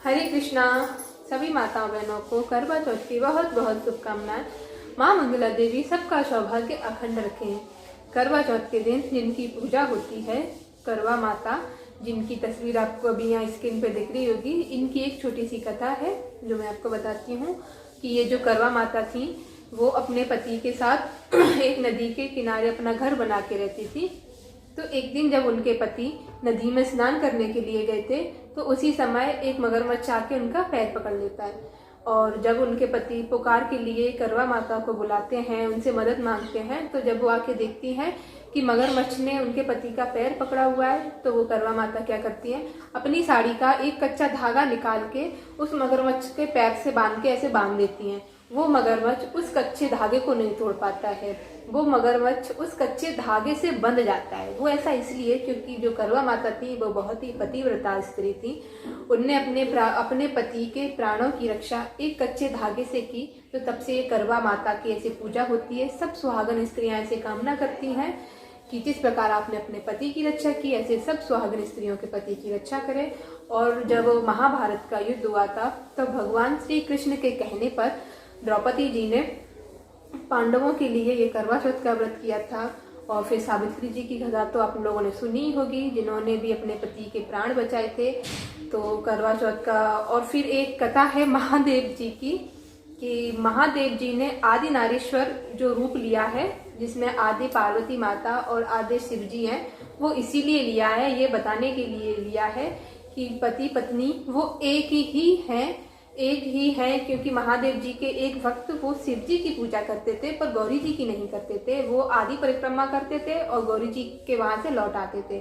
हरे कृष्णा। सभी माताओं बहनों को करवा चौथ की बहुत बहुत शुभकामनाएं। माँ मंगला देवी सबका सौभाग्य अखंड रखें। करवा चौथ के दिन जिनकी पूजा होती है, करवा माता, जिनकी तस्वीर आपको अभी यहाँ स्क्रीन पे दिख रही होगी, इनकी एक छोटी सी कथा है जो मैं आपको बताती हूँ कि ये जो करवा माता थी वो अपने पति के साथ एक नदी के किनारे अपना घर बना के रहती थी। तो एक दिन जब उनके पति नदी में स्नान करने के लिए गए थे तो उसी समय एक मगरमच्छ आके उनका पैर पकड़ लेता है। और जब उनके पति पुकार के लिए करवा माता को बुलाते हैं, उनसे मदद मांगते हैं, तो जब वो आके देखती हैं कि मगरमच्छ ने उनके पति का पैर पकड़ा हुआ है, तो वो करवा माता क्या करती हैं, अपनी साड़ी का एक कच्चा धागा निकाल के उस मगरमच्छ के पैर से बांध के ऐसे बांध देती हैं। वो मगरमच्छ उस कच्चे धागे को नहीं तोड़ पाता है, वो मगरमच्छ उस कच्चे धागे से बंध जाता है। वो ऐसा इसलिए क्योंकि जो करवा माता थी वो बहुत ही पतिव्रता स्त्री थी। उनने अपने पति के प्राणों की रक्षा एक कच्चे धागे से की। तो तब से ये करवा माता की ऐसी पूजा होती है। सब सुहागन स्त्रियां ऐसे कामना करती हैं कि जिस प्रकार आपने अपने पति की रक्षा की, ऐसे सब सुहागन स्त्रियों के पति की रक्षा करें। और जब महाभारत का युद्ध हुआ था तो भगवान श्री कृष्ण के कहने पर द्रौपदी जी ने पांडवों के लिए ये करवा चौथ का व्रत किया था। और फिर सावित्री जी की कथा तो आप लोगों ने सुनी होगी, जिन्होंने भी अपने पति के प्राण बचाए थे। तो करवा चौथ का, और फिर एक कथा है महादेव जी की कि महादेव जी ने आदि नारेश्वर जो रूप लिया है, जिसमें आदि पार्वती माता और आदि शिव जी हैं, वो इसीलिए लिया है, ये बताने के लिए लिया है कि पति पत्नी वो एक ही है क्योंकि महादेव जी के एक भक्त वो शिव जी की पूजा करते थे पर गौरी जी की नहीं करते थे। वो आदि परिक्रमा करते थे और गौरी जी के वहां से लौट आते थे।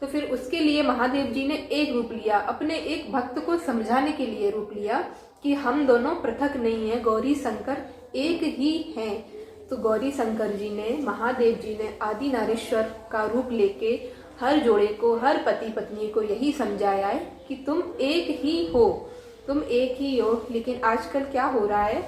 तो फिर उसके लिए महादेव जी ने एक रूप लिया, अपने एक भक्त को समझाने के लिए रूप लिया कि हम दोनों पृथक नहीं है, गौरी शंकर एक ही हैं। तो गौरी शंकर जी ने, महादेव जी ने आदि नारेश्वर का रूप लेके हर जोड़े को, हर पति पत्नी को यही समझाया है कि तुम एक ही हो, तुम एक ही हो। लेकिन आजकल क्या हो रहा है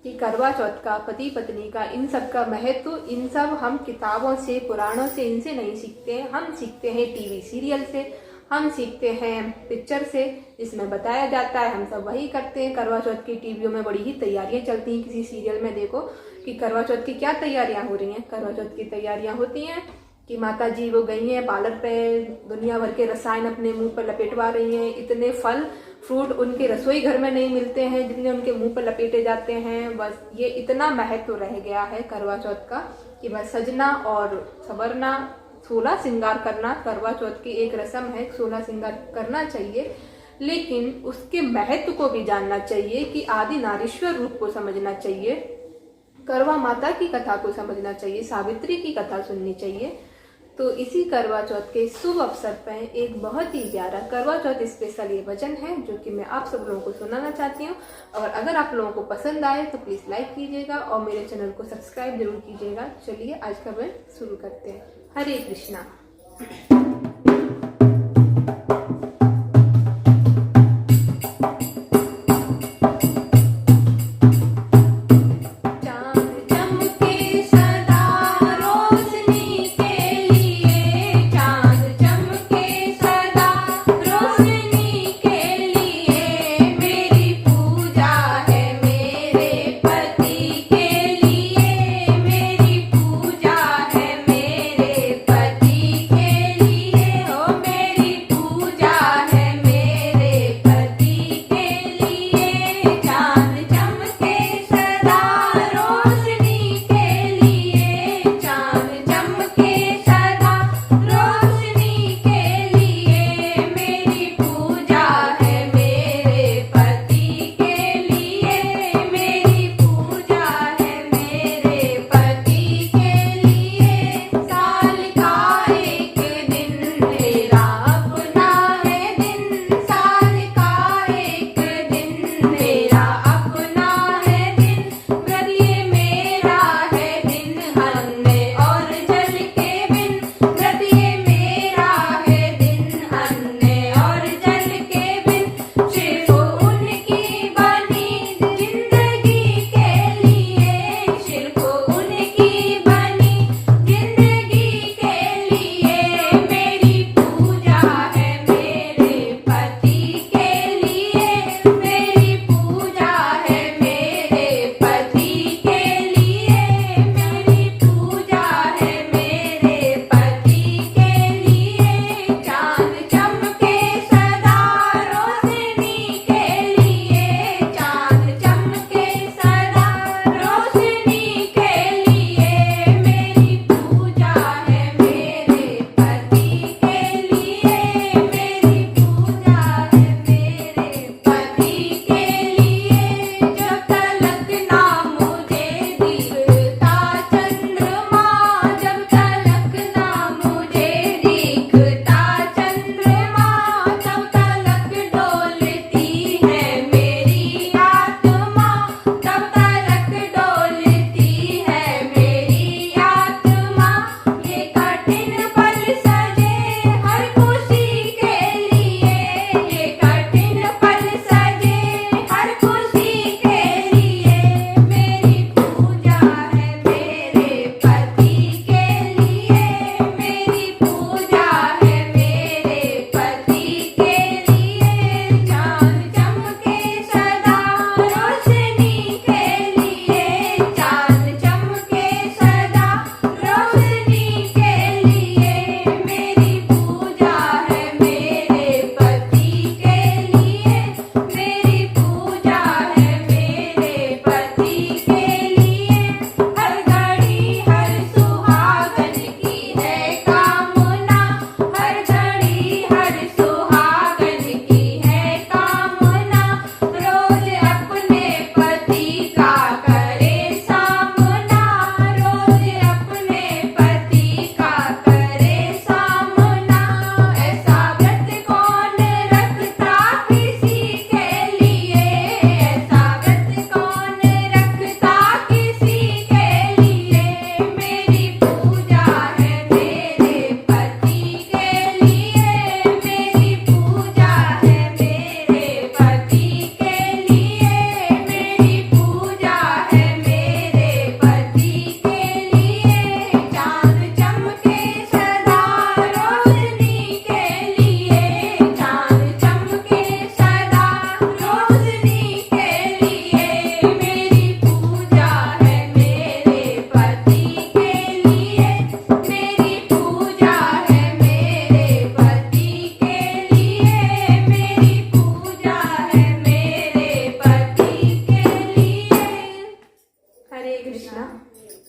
कि करवा चौथ का, पति पत्नी का, इन सब का महत्व, इन सब हम किताबों से, पुराणों से, इनसे नहीं सीखते हैं। हम सीखते हैं टीवी सीरियल से, हम सीखते हैं पिक्चर से, जिसमें बताया जाता है, हम सब वही करते हैं। करवा चौथ की टीवियों में बड़ी ही तैयारियां चलती हैं। किसी सीरियल में देखो कि करवा चौथ की क्या तैयारियां हो रही हैं। करवा चौथ की तैयारियां होती हैं कि माता जी वो गई हैं पार्लर पे, दुनिया भर के रसायन अपने मुंह पर लपेटवा रही हैं। इतने फल फ्रूट उनके रसोई घर में नहीं मिलते हैं जितने उनके मुंह पर लपेटे जाते हैं। बस ये इतना महत्व रह गया है करवा चौथ का कि बस सजना और संवरना, 16 श्रृंगार करना करवा चौथ की एक रस्म है। 16 श्रृंगार करना चाहिए, लेकिन उसके महत्व को भी जानना चाहिए कि आदि नारीश्वर रूप को समझना चाहिए, करवा माता की कथा को समझना चाहिए, सावित्री की कथा सुननी चाहिए। तो इसी करवा चौथ के शुभ अवसर पर एक बहुत ही प्यारा करवा चौथ स्पेशल ये भजन है जो कि मैं आप सब लोगों को सुनाना चाहती हूँ। और अगर आप लोगों को पसंद आए तो प्लीज लाइक कीजिएगा और मेरे चैनल को सब्सक्राइब जरूर कीजिएगा। चलिए आज का भजन शुरू करते हैं। हरे कृष्णा।